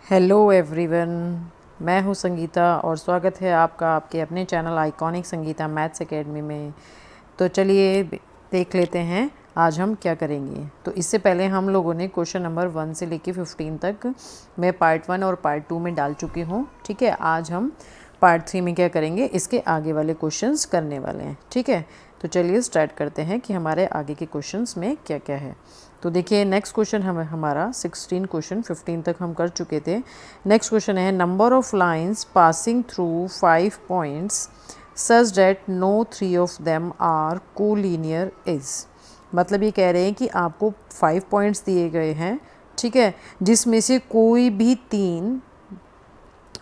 Hello everyone, मैं हूँ संगीता और स्वागत है आपका आपके अपने channel iconic Sangeeta maths academy में। तो चलिए देख लेते हैं आज हम क्या करेंगे। तो इससे पहले हम लोगों ने क्वेश्चन नंबर 1 से लेके 15 तक मैं पार्ट 1 और पार्ट 2 में डाल चुकी हूँ। ठीक है, आज हम पार्ट 3 में क्या करेंगे, इसके आगे वाले क्वेश्चंस करने वाले हैं। ठीक है, तो चलिए स्टार्ट करते हैं कि हमारे आगे के क्वेश्चंस में क्या क्या है। तो देखिए नेक्स्ट क्वेश्चन हमारा 16 क्वेश्चन 15 तक हम कर चुके थे। नेक्स्ट क्वेश्चन है number of lines passing through 5 points such that no 3 of them are collinear is. मतलब ये कह रहे हैं कि आपको 5 पॉइंट्स दिए गए हैं, ठीक है, जिसमें से कोई भी 3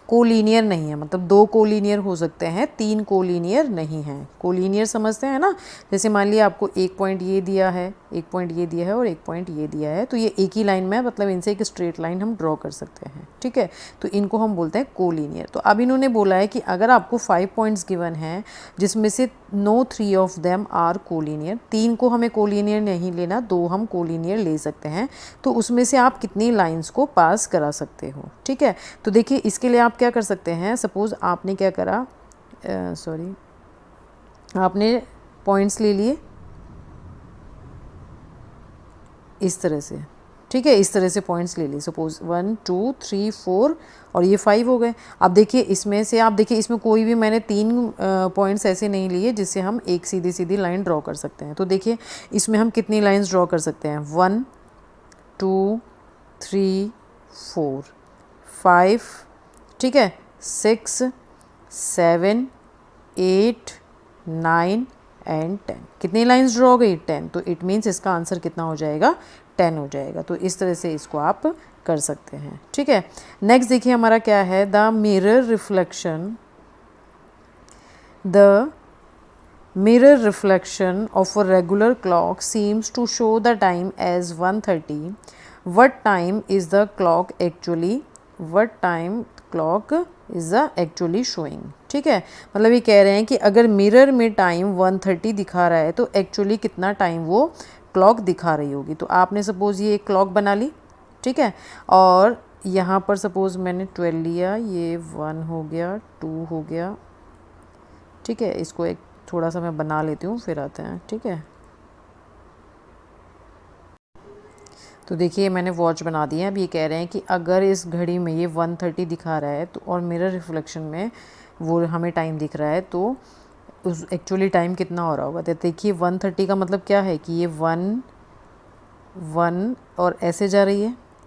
कोलिनियर नहीं है। मतलब 2 कोलिनियर हो सकते हैं, 3 कोलिनियर नहीं हैं। कोलिनियर समझते हैं ना, जैसे मान लिया आपको एक पॉइंट ये दिया है, एक पॉइंट ये दिया है और एक पॉइंट ये दिया है, तो ये एक ही लाइन में, मतलब इनसे एक स्ट्रेट लाइन हम ड्रॉ कर सकते हैं। ठीक है, तो इनको हम बोलते हैं कोलिनियर। तो अब इन्होंने बोला है कि अगर आपको 5 पॉइंट्स गिवन हैं जिसमें से no 3 of them are collinear, 3 को हमें कोलिनियर नहीं लेना, 2 हम कोलिनियर ले सकते हैं, तो उसमें से आप कितनी लाइन्स को पास करा सकते हो। ठीक है, तो देखिए इसके लिए आप क्या कर सकते हैं। सपोज़ आपने क्या करा, आपने पॉइंट्स ले लिए इस तरह से। ठीक है, इस तरह से पॉइंट्स ले लिए। सपोज 1 2 3 4 और ये 5 हो गए। अब देखिए इसमें से, आप देखिए इसमें कोई भी मैंने 3 पॉइंट्स ऐसे नहीं लिए जिससे हम एक सीधी सीधी लाइन ड्रॉ कर सकते हैं। तो देखिए इसमें हम कितनी लाइंस ड्रॉ कर सकते हैं, 1 2 3 4 5, ठीक है, 6 7 8 9 एंड 10। कितनी लाइंस ड्रॉ हो गई, 10। तो इट मीन्स इसका आंसर कितना हो जाएगा, 10 हो जाएगा। तो इस तरह से इसको आप कर सकते हैं। ठीक है, नेक्स्ट देखिए हमारा क्या है, the mirror reflection of a regular clock seems to show the time as 1:30। What time is the clock actually showing. ठीक है, मतलब ये कह रहे हैं कि अगर मिरर में टाइम 1:30 दिखा रहा है तो एक्चुअली कितना टाइम वो क्लॉक दिखा रही होगी। तो आपने सपोज़ ये एक क्लॉक बना ली, ठीक है, और यहाँ पर सपोज़ मैंने 12 लिया, ये 1 हो गया, 2 हो गया। ठीक है, इसको एक थोड़ा सा मैं बना लेती हूँ, फिर आते हैं। ठीक है, तो देखिए मैंने वॉच बना दी है। अब ये कह रहे हैं कि अगर इस घड़ी में ये 1:30 दिखा रहा है तो, और मिरर रिफ्लेक्शन में वो हमें टाइम दिख रहा है, तो उस एक्चुअली टाइम कितना हो रहा होगा। तो देखिए 1:30 का मतलब क्या है कि ये 1 1 और ऐसे जा रही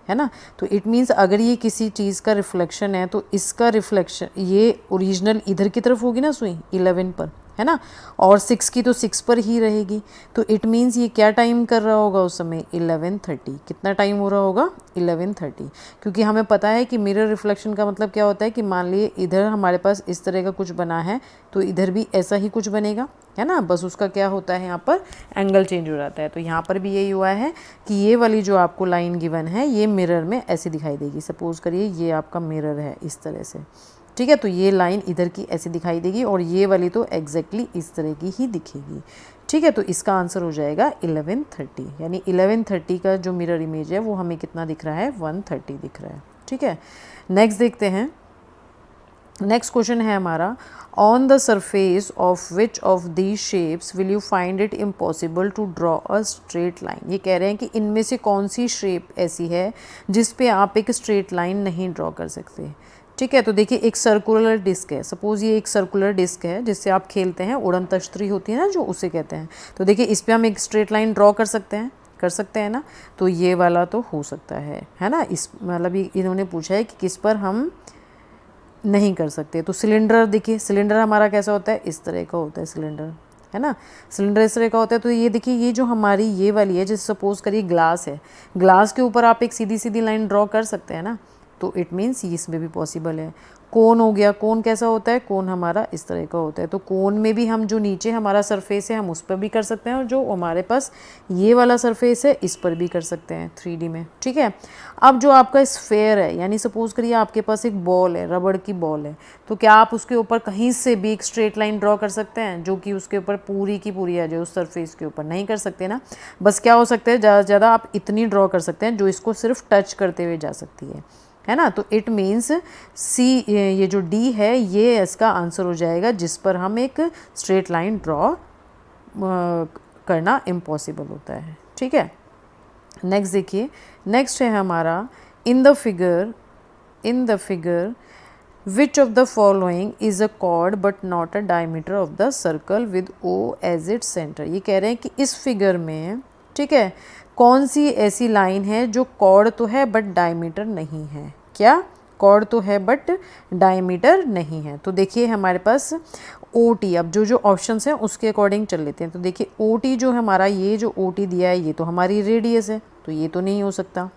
है ना। तो इट मीन्स अगर ये किसी चीज़ का रिफ्लेक्शन है तो इसका रिफ्लेक्शन, ये ओरिजिनल इधर की तरफ होगी ना सुई 11 पर, है ना, और 6 की तो 6 पर ही रहेगी। तो इट मीन्स ये क्या टाइम कर रहा होगा उस समय, 11:30। कितना टाइम हो रहा होगा, 11:30। क्योंकि हमें पता है कि मिरर रिफ्लेक्शन का मतलब क्या होता है कि मान लिए इधर हमारे पास इस तरह का कुछ बना है तो इधर भी ऐसा ही कुछ बनेगा, है ना। बस उसका क्या होता है, यहाँ पर एंगल चेंज हो जाता है। तो यहाँ पर भी यही हुआ है कि ये वाली जो आपको लाइन गिवन है ये मिरर में ऐसी दिखाई देगी। सपोज़ करिए ये आपका मिरर है इस तरह से, ठीक है, तो ये लाइन इधर की ऐसी दिखाई देगी और ये वाली तो एग्जैक्टली इस तरह की ही दिखेगी। ठीक है, तो इसका आंसर हो जाएगा 11:30। यानी 11:30 का जो मिरर इमेज है वो हमें कितना दिख रहा है, 1:30 दिख रहा है। ठीक है, नेक्स्ट देखते हैं। नेक्स्ट क्वेश्चन है हमारा, on the surface of which of these shapes will you find it impossible to draw a straight line. ये कह रहे हैं कि इनमें से कौन सी शेप ऐसी है जिस पे आप एक स्ट्रेट लाइन नहीं ड्रॉ कर सकते। ठीक है, तो देखिए एक सर्कुलर डिस्क है। सपोज़ ये एक सर्कुलर डिस्क है जिससे आप खेलते हैं, उड़न तश्तरी होती है ना जो, उसे कहते हैं। तो देखिए इस पर हम एक स्ट्रेट लाइन ड्रॉ कर सकते हैं ना। तो ये वाला तो हो सकता है ना। इस मतलब इन्होंने पूछा है कि किस पर हम नहीं कर सकते। तो सिलेंडर, देखिए सिलेंडर हमारा कैसा होता है, इस तरह का होता है सिलेंडर, है ना। सिलेंडर इस तरह का होता है। तो ये देखिए ये जो हमारी ये वाली है, जैसे सपोज़ करिए ग्लास है, ग्लास के ऊपर आप एक सीधी सीधी लाइन ड्रॉ कर सकते हैं ना। तो इट मीन्स इसमें भी पॉसिबल है। कोन हो गया, कोन कैसा होता है, कोन हमारा इस तरह का होता है। तो कोन में भी हम जो नीचे हमारा सरफेस है हम उस पर भी कर सकते हैं, और जो हमारे पास ये वाला सरफेस है इस पर भी कर सकते हैं 3D में। ठीक है, अब जो आपका स्फेयर है, यानी सपोज़ करिए आपके पास एक बॉल है, रबड़ की बॉल है, तो क्या आप उसके ऊपर कहीं से भी एक स्ट्रेट लाइन ड्रॉ कर सकते हैं जो कि उसके ऊपर पूरी की पूरी आ जाए उस सरफेस के ऊपर? नहीं कर सकते ना। बस क्या हो सकता है, ज़्यादा से ज़्यादा आप इतनी ड्रॉ कर सकते हैं जो इसको सिर्फ टच करते हुए जा सकती है है ना। तो इट मीन्स सी, ये जो डी है ये इसका आंसर हो जाएगा, जिस पर हम एक स्ट्रेट लाइन ड्रॉ करना इम्पॉसिबल होता है। ठीक है, नेक्स्ट देखिए, नेक्स्ट है हमारा in the figure which of the following is a chord but not a diameter of the circle with O as its centre. ये कह रहे हैं कि इस फिगर में, ठीक है, कौन सी ऐसी लाइन है जो कॉर्ड तो है बट डायमीटर नहीं है। क्या, कॉर्ड तो है बट डायमीटर नहीं है। तो देखिए हमारे पास ओ टी, अब जो जो ऑप्शंस हैं उसके अकॉर्डिंग चल लेते हैं। तो देखिए ओ टी जो हमारा, ये जो ओ टी दिया है ये तो हमारी रेडियस है, तो ये तो नहीं हो सकता।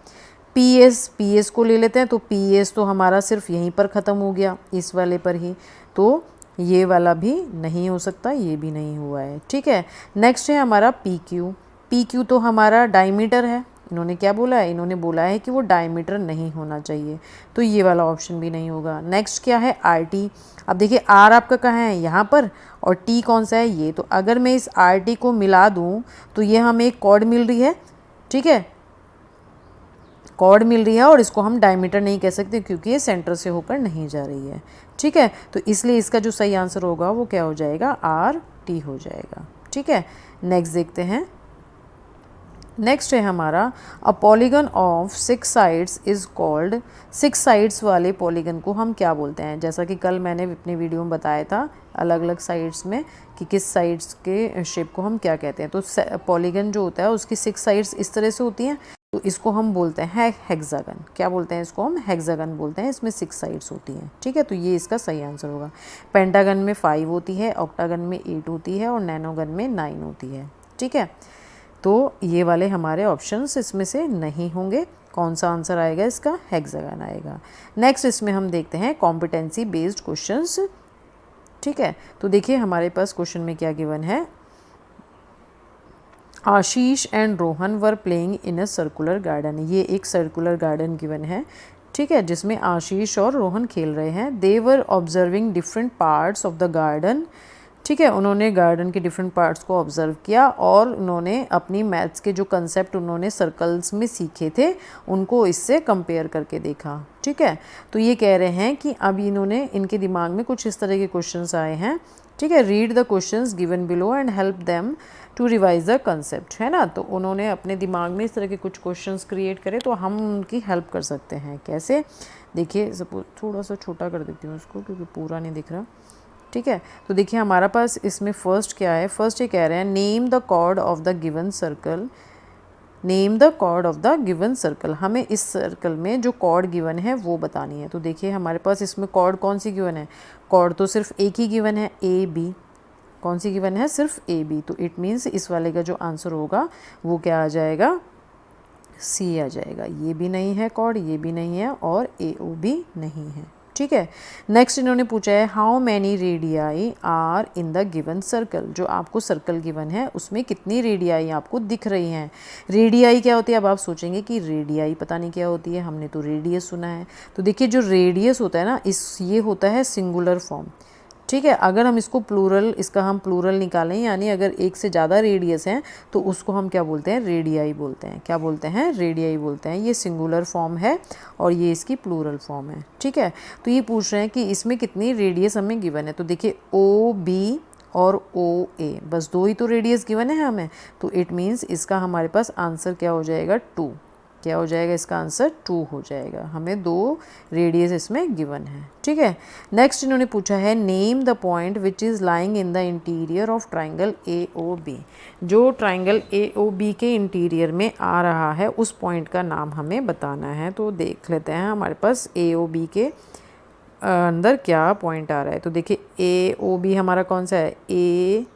पी एस को ले लेते हैं, तो पी एस तो हमारा सिर्फ यहीं पर ख़त्म हो गया, इस वाले पर ही, तो ये वाला भी नहीं हो सकता, ये भी नहीं हुआ है। ठीक है, नेक्स्ट है हमारा पी क्यू तो हमारा डायमीटर है। इन्होंने क्या बोला है, इन्होंने बोला है कि वो डायमीटर नहीं होना चाहिए, तो ये वाला ऑप्शन भी नहीं होगा। नेक्स्ट क्या है, आर टी। अब देखिए आर आपका कहाँ है, यहाँ पर, और टी कौन सा है, ये। तो अगर मैं इस आर टी को मिला दूँ तो ये हमें एक कॉर्ड मिल रही है। ठीक है, कॉर्ड मिल रही है, और इसको हम डायमीटर नहीं कह सकते क्योंकि ये सेंटर से होकर नहीं जा रही है। ठीक है, तो इसलिए इसका जो सही आंसर होगा वो क्या हो जाएगा, आर टी हो जाएगा। ठीक है, नेक्स्ट देखते हैं। नेक्स्ट है हमारा a polygon of 6 sides is called. 6 sides वाले पॉलीगन को हम क्या बोलते हैं, जैसा कि कल मैंने अपनी वीडियो में बताया था अलग अलग साइड्स में कि किस साइड्स के शेप को हम क्या कहते हैं। तो पॉलीगन जो होता है उसकी 6 साइड्स इस तरह से होती हैं, तो इसको हम बोलते हैं हेक्सागन। क्या बोलते हैं इसको, हम हेक्सागन बोलते हैं। इसमें 6 साइड्स होती हैं। ठीक है, तो ये इसका सही आंसर होगा। पेंटागन में 5 होती है, ऑक्टागन में 8 होती है, और नैनोगन में 9 होती है। ठीक है, तो ये वाले हमारे ऑप्शंस इसमें से नहीं होंगे। कौन सा आंसर आएगा इसका, हेक्सागन आएगा। नेक्स्ट इसमें हम देखते हैं कॉम्पिटेंसी बेस्ड क्वेश्चंस। ठीक है, तो देखिए हमारे पास क्वेश्चन में क्या गिवन है, Ashish and Rohan were playing in a circular garden. ये एक सर्कुलर गार्डन गिवन है। ठीक है, जिसमें आशीष और रोहन खेल रहे हैं। They were observing different parts of the garden. ठीक है, उन्होंने गार्डन के डिफरेंट पार्ट्स को ऑब्जर्व किया, और उन्होंने अपनी मैथ्स के जो कंसेप्ट उन्होंने सर्कल्स में सीखे थे उनको इससे कंपेयर करके देखा। ठीक है, तो ये कह रहे हैं कि अब इन्होंने, इनके दिमाग में कुछ इस तरह के क्वेश्चंस आए हैं। ठीक है, read the questions given below and help them to revise the concept, है ना। तो उन्होंने अपने दिमाग में इस तरह के कुछ क्वेश्चंस क्रिएट करे, तो हम उनकी हेल्प कर सकते हैं। कैसे, देखिए सपोज थोड़ा सा छोटा कर देती हूँ इसको क्योंकि पूरा नहीं दिख रहा। ठीक है, तो देखिए हमारा पास इसमें फर्स्ट क्या है, फर्स्ट ये कह रहे हैं name the chord of the given circle. Name the chord of the given circle, हमें इस सर्कल में जो कॉर्ड गिवन है वो बतानी है। तो देखिए हमारे पास इसमें कॉर्ड कौन सी गिवन है, कॉर्ड तो सिर्फ एक ही गिवन है, ए बी। कौन सी गिवन है, सिर्फ ए बी। तो इट मीन्स इस वाले का जो आंसर होगा वो क्या आ जाएगा, सी आ जाएगा। ये भी नहीं है कॉर्ड, ये भी नहीं है, और ए ओ भी नहीं है। ठीक है, नेक्स्ट इन्होंने पूछा है how many radii are in the given circle. जो आपको सर्कल गिवन है उसमें कितनी रेडियाई आपको दिख रही हैं। रेडियाई क्या होती है, अब आप सोचेंगे कि रेडियाई पता नहीं क्या होती है, हमने तो रेडियस सुना है। तो देखिए जो रेडियस होता है ना, ये होता है सिंगुलर फॉर्म। ठीक है, अगर हम इसको प्लूरल, इसका हम प्लूरल निकालें, यानी अगर एक से ज़्यादा रेडियस हैं तो उसको हम क्या बोलते हैं, रेडियाई बोलते हैं। क्या बोलते हैं, रेडियाई बोलते हैं। ये सिंगुलर फॉर्म है और ये इसकी प्लूरल फॉर्म है। ठीक है, तो ये पूछ रहे हैं कि इसमें कितनी रेडियस हमें गिवन है। तो देखिए ओ बी और ओ ए, बस 2 ही तो रेडियस गिवन है हमें। तो इट मीन्स इसका हमारे पास आंसर क्या हो जाएगा, 2। क्या हो जाएगा, इसका आंसर 2 हो जाएगा। हमें 2 रेडियस इसमें गिवन है। ठीक है, नेक्स्ट इन्होंने पूछा है name the point which is lying in the interior of triangle A O B. जो ट्राइंगल ए ओ बी के इंटीरियर में आ रहा है उस पॉइंट का नाम हमें बताना है। तो देख लेते हैं हमारे पास ए ओ बी के अंदर क्या पॉइंट आ रहा है। तो देखिए ए ओ बी हमारा कौन सा है, ए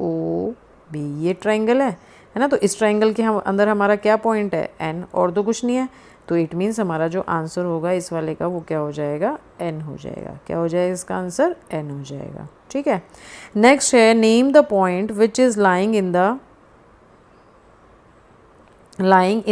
ओ बी, ये ट्राइंगल है ना। तो इस ट्राइंगल के हम अंदर हमारा क्या पॉइंट है, एन, और तो कुछ नहीं है। तो इट मीन्स हमारा जो आंसर होगा इस वाले का वो क्या हो जाएगा, एन हो जाएगा। क्या हो जाएगा इसका आंसर, एन हो जाएगा। ठीक है, नेक्स्ट है name the point which is lying in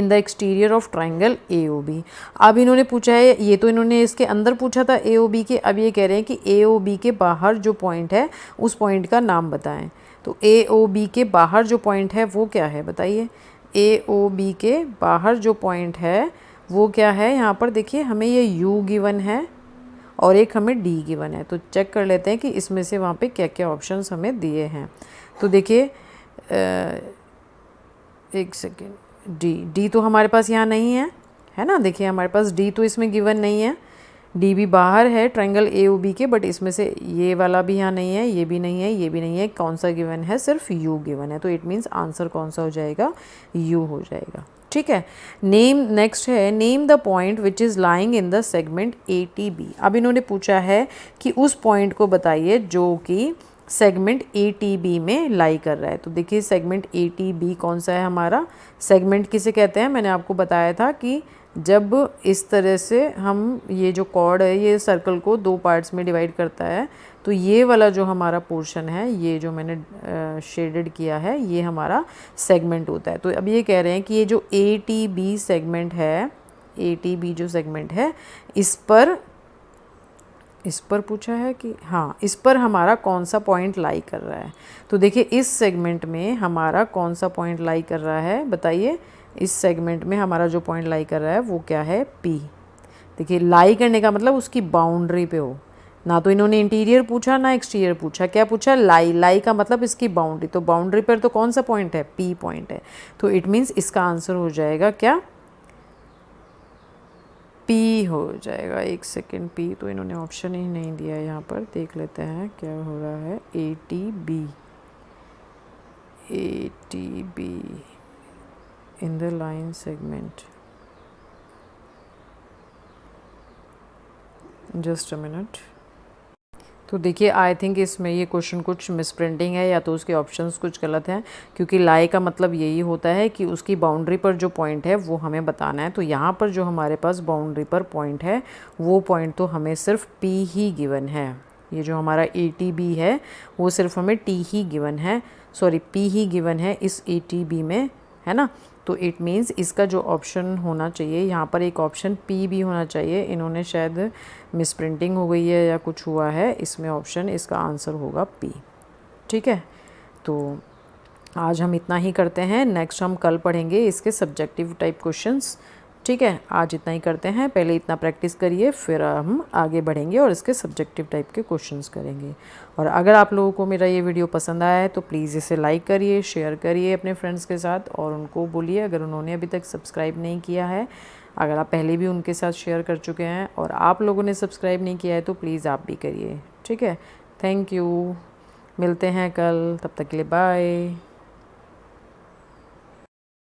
the exterior of triangle A O B. अब इन्होंने पूछा है, ये तो इन्होंने इसके अंदर पूछा था ए ओ बी के, अब ये कह रहे हैं कि ए ओ बी के बाहर जो पॉइंट है उस पॉइंट का नाम बताएं। तो ए ओ बी के बाहर जो पॉइंट है वो क्या है, बताइए। ए ओ बी के बाहर जो पॉइंट है वो क्या है, यहाँ पर देखिए हमें ये u गिवन है और एक हमें d गिवन है। तो चेक कर लेते हैं कि इसमें से वहाँ पे क्या क्या ऑप्शंस हमें दिए हैं। तो देखिए एक सेकेंड, डी तो हमारे पास यहाँ नहीं है ना। देखिए हमारे पास डी तो इसमें गिवन नहीं है, डी भी बाहर है ट्रायंगल ए ओ बी के, बट इसमें से ये वाला भी यहाँ नहीं है, ये भी नहीं है, ये भी नहीं है। कौन सा गिवन है, सिर्फ यू गिवन है। तो इट मीन्स आंसर कौन सा हो जाएगा, यू हो जाएगा। ठीक है। नेम नेक्स्ट है, name the point which is lying in the segment A T B. अब इन्होंने पूछा है कि उस पॉइंट को बताइए जो कि सेगमेंट ए टी बी में लाई कर रहा है। तो देखिए सेगमेंट ए टी बी कौन सा है हमारा, सेगमेंट किसे कहते हैं, मैंने आपको बताया था कि जब इस तरह से हम ये जो कॉर्ड है ये सर्कल को दो पार्ट्स में डिवाइड करता है, तो ये वाला जो हमारा पोर्शन है, ये जो मैंने शेडेड किया है, ये हमारा सेगमेंट होता है। तो अब ये कह रहे हैं कि ये जो ए टी बी सेगमेंट है, ए टी बी जो सेगमेंट है, इस पर पूछा है कि हाँ, इस पर हमारा कौन सा पॉइंट लाई कर रहा है। तो देखिए इस सेगमेंट में हमारा कौन सा पॉइंट लाई कर रहा है, बताइए। इस सेगमेंट में हमारा जो पॉइंट लाई कर रहा है वो क्या है, पी। देखिए लाई करने का मतलब उसकी बाउंड्री पे हो, ना तो इन्होंने इंटीरियर पूछा ना एक्सटीरियर पूछा, क्या पूछा, लाई। लाई का मतलब इसकी बाउंड्री, तो बाउंड्री पर तो कौन सा पॉइंट है, पी पॉइंट है। तो इट मीन्स इसका आंसर हो जाएगा क्या, पी हो जाएगा। एक सेकेंड, पी तो इन्होंने ऑप्शन ही नहीं दिया है, यहाँ पर देख लेते हैं क्या हो रहा है। A T B, A T B in the line segment, just a minute. तो देखिए आई थिंक इसमें ये क्वेश्चन कुछ मिसप्रिंटिंग है, या तो उसके ऑप्शंस कुछ गलत हैं, क्योंकि लाई का मतलब यही होता है कि उसकी बाउंड्री पर जो पॉइंट है वो हमें बताना है। तो यहाँ पर जो हमारे पास बाउंड्री पर पॉइंट है वो पॉइंट तो हमें सिर्फ पी ही गिवन है। ये जो हमारा ए टी बी है वो सिर्फ हमें टी ही गिवन है, सॉरी पी ही गिवन है इस ए टी बी में, है ना। तो इट मीन्स इसका जो ऑप्शन होना चाहिए यहाँ पर, एक ऑप्शन पी भी होना चाहिए। इन्होंने शायद मिसप्रिंटिंग हो गई है या कुछ हुआ है इसमें, ऑप्शन इसका आंसर होगा पी। ठीक है, तो आज हम इतना ही करते हैं, नेक्स्ट हम कल पढ़ेंगे इसके सब्जेक्टिव टाइप क्वेश्चंस। ठीक है, आज इतना ही करते हैं, पहले इतना प्रैक्टिस करिए, फिर हम आगे बढ़ेंगे और इसके सब्जेक्टिव टाइप के क्वेश्चंस करेंगे। और अगर आप लोगों को मेरा ये वीडियो पसंद आया है तो प्लीज़ इसे लाइक करिए, शेयर करिए अपने फ्रेंड्स के साथ, और उनको बोलिए अगर उन्होंने अभी तक सब्सक्राइब नहीं किया है, अगर आप पहले भी उनके साथ शेयर कर चुके हैं और आप लोगों ने सब्सक्राइब नहीं किया है तो प्लीज़ आप भी करिए। ठीक है, थैंक यू, मिलते हैं कल, तब तक के लिए बाय।